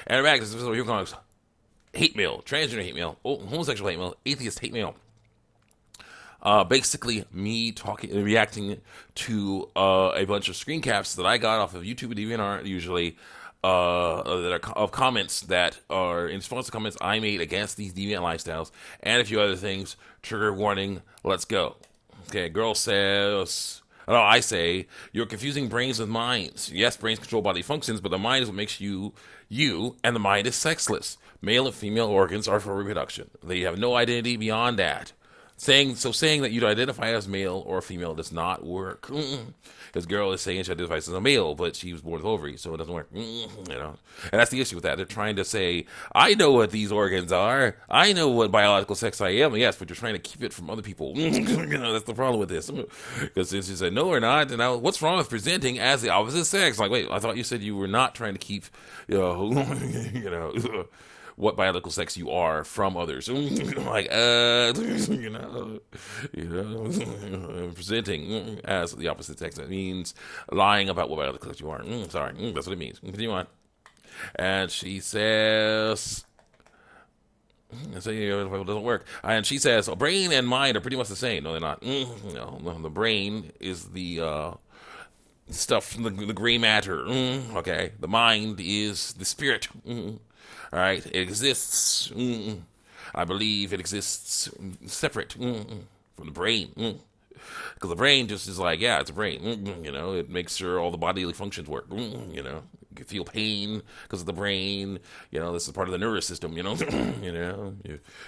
Animatics, this is what you're calling hate mail, transgender hate mail, homosexual hate mail, atheist hate mail. Basically, me reacting to a bunch of screen caps that I got off of YouTube and DeviantArt, usually, that are of comments that are in response to comments I made against these deviant lifestyles, and a few other things. Trigger warning. Let's go. Okay, girl says. Oh, I say, you're confusing brains with minds. Yes, brains control body functions, but the mind is what makes you, and the mind is sexless. Male and female organs are for reproduction. They have no identity beyond that. Saying that you identify as male or female does not work. This girl is saying she identifies as a male, but she was born with ovaries, so it doesn't work. And that's the issue with that. They're trying to say, I know what these organs are. I know what biological sex I am. Yes, but you're trying to keep it from other people. That's the problem with this. Because she said, no, we're not. And now, what's wrong with presenting as the opposite sex? Like, wait, I thought you said you were not trying to keep, what biological sex you are from others. Like, presenting as the opposite sex. That means lying about what biological sex you are. Sorry, that's what it means. Continue on. And she says, it doesn't work. And she says, brain and mind are pretty much the same. No, they're not. No, the brain is the stuff from the gray matter. Okay, the mind is the spirit. All right, it exists. I believe it exists separate from the brain. Because the brain just is like, yeah, it's a brain. It makes sure all the bodily functions work. You feel pain because of the brain. This is part of the nervous system. You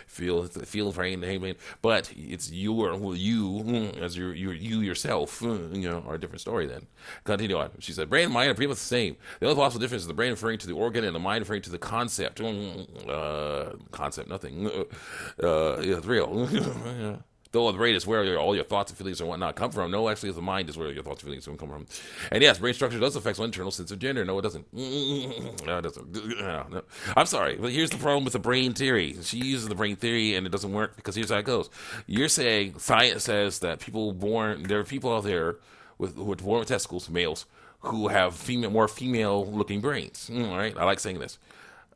feel pain. But it's you as you yourself. Are a different story. Then continue on. She said, brain and mind are pretty much the same. The only possible difference is the brain referring to the organ and the mind referring to the concept. Concept, nothing. It's real. Though the brain is where all your thoughts and feelings and whatnot come from. No, actually, the mind is where your thoughts and feelings come from. And yes, brain structure does affect one's internal sense of gender. No, it doesn't. No, it doesn't. No. I'm sorry, but here's the problem with the brain theory. She uses the brain theory, and it doesn't work because here's how it goes. You're saying science says that there are people out there who are born with testicles, males, who have more female-looking brains. All right, I like saying this.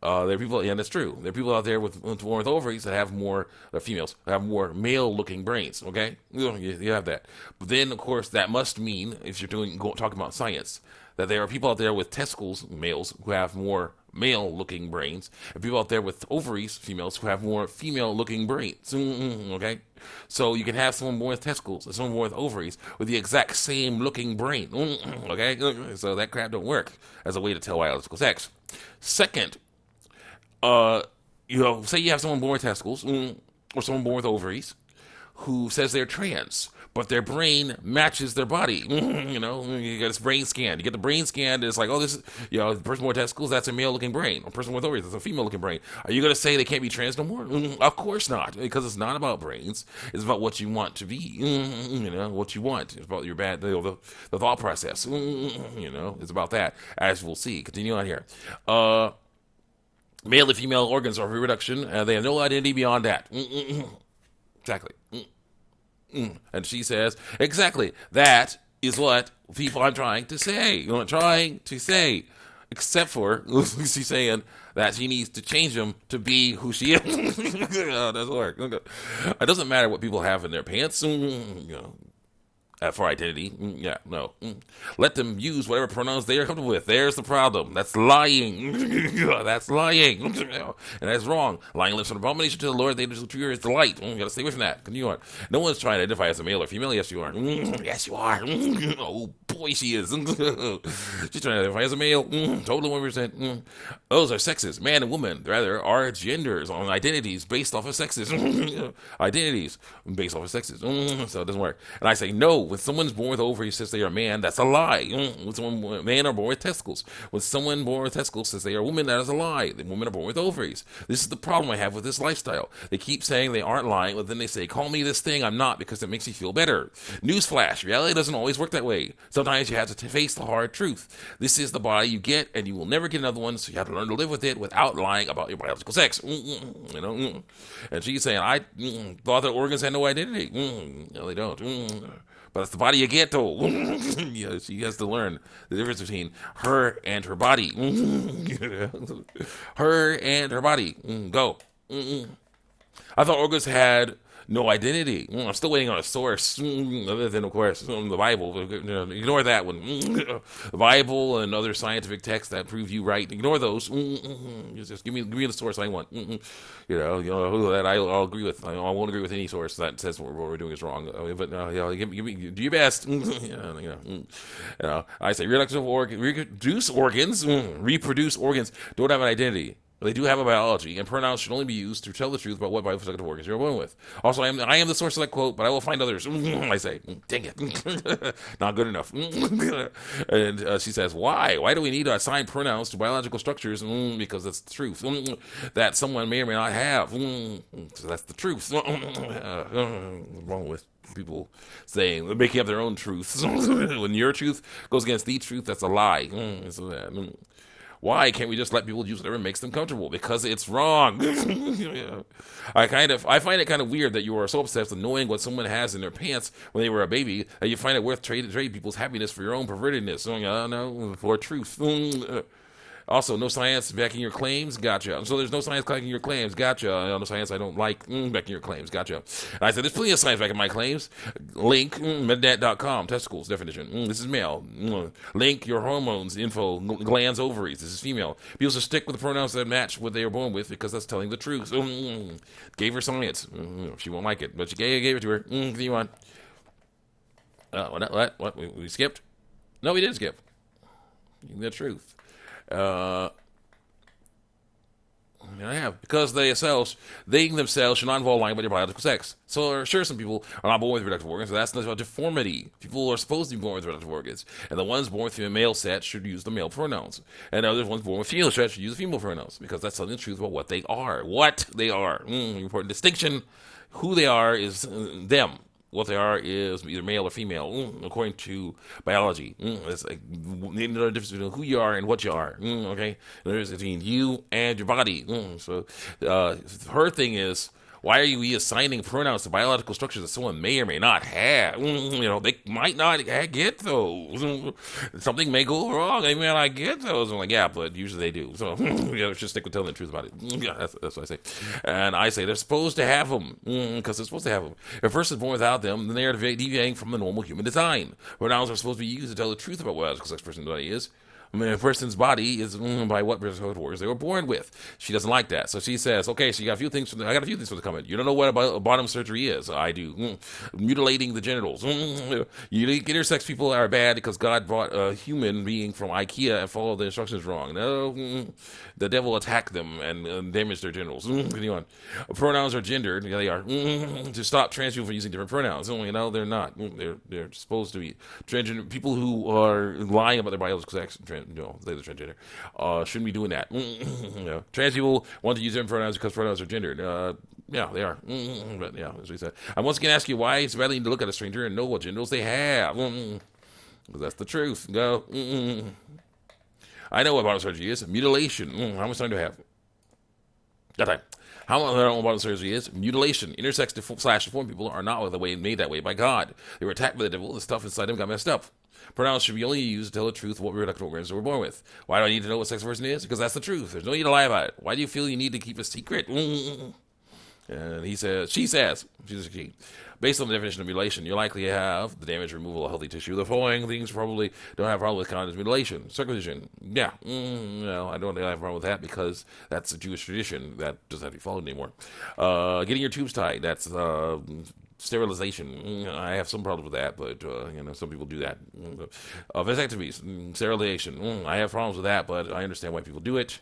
There are people, and that's true. There are people out there with ovaries that have more, females, have more male-looking brains, okay? You have that. But then, of course, that must mean, if you're talking about science, that there are people out there with testicles, males, who have more male-looking brains, and people out there with ovaries, females, who have more female-looking brains, okay? So you can have someone born with testicles and someone born with ovaries with the exact same looking brain, okay? So that crap don't work as a way to tell biological sex. Second, say you have someone born with testicles or someone born with ovaries who says they're trans, but their brain matches their body. You get this brain scan. You get the brain scan, and it's like, oh, this is, the person with testicles, that's a male-looking brain. A person with ovaries, that's a female-looking brain. Are you going to say they can't be trans no more? Of course not, because it's not about brains. It's about what you want to be. What you want. It's about your the thought process. It's about that, as we'll see. Continue on here. Male and female organs are reproduction, and they have no identity beyond that. Exactly. And she says, exactly, that is what people I'm trying to say. Except for, she's saying that she needs to change them to be who she is. That doesn't work. It doesn't matter what people have in their pants. For identity. No. Let them use whatever pronouns they are comfortable with. There's the problem. That's lying. That's lying. And that's wrong. Lying lips are an abomination to the Lord. They just fear his delight. You gotta stay away from that. Continue on. No one's trying to identify as a male or female. Yes, you are. Yes, you are. Oh, boy, she is. She's trying to identify as a male. Total 1%. Those are sexes. Man and woman, rather, are genders on identities based off of sexes. Identities based off of sexes. So it doesn't work. And I say, no. When someone's born with ovaries says they are a man, that's a lie. When someone man are born with testicles. When someone born with testicles says they are a woman, that is a lie. The women are born with ovaries. This is the problem I have with this lifestyle. They keep saying they aren't lying, but then they say, call me this thing, I'm not, because it makes me feel better. Newsflash, reality doesn't always work that way. Sometimes you have to face the hard truth. This is the body you get, and you will never get another one, so you have to learn to live with it without lying about your biological sex. And she's saying, I thought that organs had no identity. No, they don't. But But that's the body you get, though. She has to learn the difference between her and her body. Her and her body. Go. I thought organs had no identity. I'm still waiting on a source, other than, of course, the Bible. Ignore that one. The Bible and other scientific texts that prove you right. Ignore those. Just give me the source I want. That I'll agree with. I won't agree with any source that says what we're doing is wrong. But give me, do your best. I say reproduce organs don't have an identity. But they do have a biology, and pronouns should only be used to tell the truth about what biological organs you're born with. Also, I am the source of that quote, but I will find others. I say, dang it. Not good enough. And she says, why? Why do we need to assign pronouns to biological structures? Because that's the truth. That someone may or may not have. So that's the truth. Wrong with people saying, they're making up their own truths. When your truth goes against the truth, that's a lie. Why can't we just let people use whatever makes them comfortable? Because it's wrong. I find it kind of weird that you are so obsessed with knowing what someone has in their pants when they were a baby that you find it worth trading people's happiness for your own pervertedness. No, for truth. Also, no science backing your claims? Gotcha. So there's no science backing your claims? Gotcha. No science I don't like backing your claims? Gotcha. And I said, there's plenty of science backing my claims. Link, mednet.com, testicles, definition. This is male. Link, your hormones, info, glands, ovaries. This is female. People should stick with the pronouns that match what they were born with because that's telling the truth. Gave her science. She won't like it, but she gave it to her. Continue on. What? We skipped? No, we didn't skip. The truth. I have. Because they themselves should not involve lying about their biological sex. So, sure, some people are not born with reproductive organs, but that's not about deformity. People are supposed to be born with reproductive organs. And the ones born with a male set should use the male pronouns. And the other ones born with female sets should use the female pronouns. Because that's telling the truth about what they are. What they are. Important distinction. Who they are is them. What they are is either male or female, according to biology. It's like the difference between who you are and what you are. Okay, there's between you and your body. So her thing is, why are you assigning pronouns to biological structures that someone may or may not have? They might not get those. Something may go wrong. They may not get those. I'm like, yeah, but usually they do. So just stick with telling the truth about it. Yeah, that's what I say. And I say they're supposed to have them because they're supposed to have them. If a person is born without them, then they are deviating from the normal human design. Pronouns are supposed to be used to tell the truth about what a biological sex person's body is. A person's body is by what organs they were born with. She doesn't like that, so she says, "Okay, so I got a few things for the comment. You don't know what a bottom surgery is. I do. Mutilating the genitals. Intersex people are bad because God brought a human being from IKEA and followed the instructions wrong. No, the devil attacked them and damaged their genitals. Continue on. Pronouns are gendered. Yeah, they are. To stop trans people from using different pronouns. They're not. They're supposed to be transgender people who are lying about their biological sex. They're the transgender. Shouldn't be doing that. Trans people want to use different pronouns because pronouns are gendered. Yeah, they are. But yeah, as we said. I once again ask you why it's valid to look at a stranger and know what genitals they have. Because that's the truth. Go. I know what bottom surgery is. Mutilation. How much time do I have? Got time. How much I don't know what bottom surgery is? Mutilation. Intersex / deformed people are not made that way by God. They were attacked by the devil. The stuff inside them got messed up. Pronouns should be only used to tell the truth of what reproductive organs they were born with. Why do I need to know what sex a person is? Because that's the truth. There's no need to lie about it. Why do you feel you need to keep a secret? And she says, she's a she. Based on the definition of mutilation, you're likely to have the damage, removal of healthy tissue. The following things probably don't have a problem with condoms. Mutilation, circumcision. Yeah, I don't have a problem with that because that's a Jewish tradition that doesn't have to be followed anymore. Getting your tubes tied, that's sterilization. I have some problems with that, but some people do that. Vasectomies, sterilization. I have problems with that, but I understand why people do it.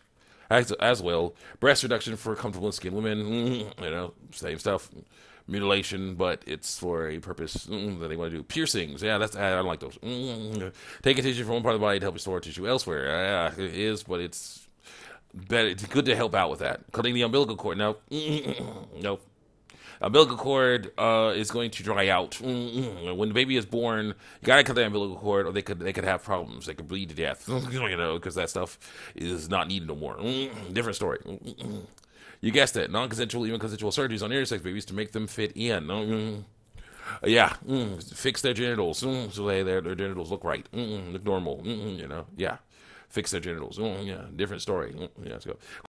As well, breast reduction for comfortable skin women. Same stuff. Mutilation, but it's for a purpose that they want to do. Piercings, yeah, I don't like those. Taking tissue from one part of the body to help restore tissue elsewhere. Yeah, it is, but it's better. It's good to help out with that. Cutting the umbilical cord, no. Umbilical cord is going to dry out. When the baby is born, you gotta cut the umbilical cord, or they could have problems. They could bleed to death. Because that stuff is not needed no more. Different story. You guessed it. Non-consensual, even consensual surgeries on intersex babies to make them fit in. Yeah, fix their genitals, so their genitals look right, look normal, yeah, fix their genitals, yeah, different story, yeah, let's go.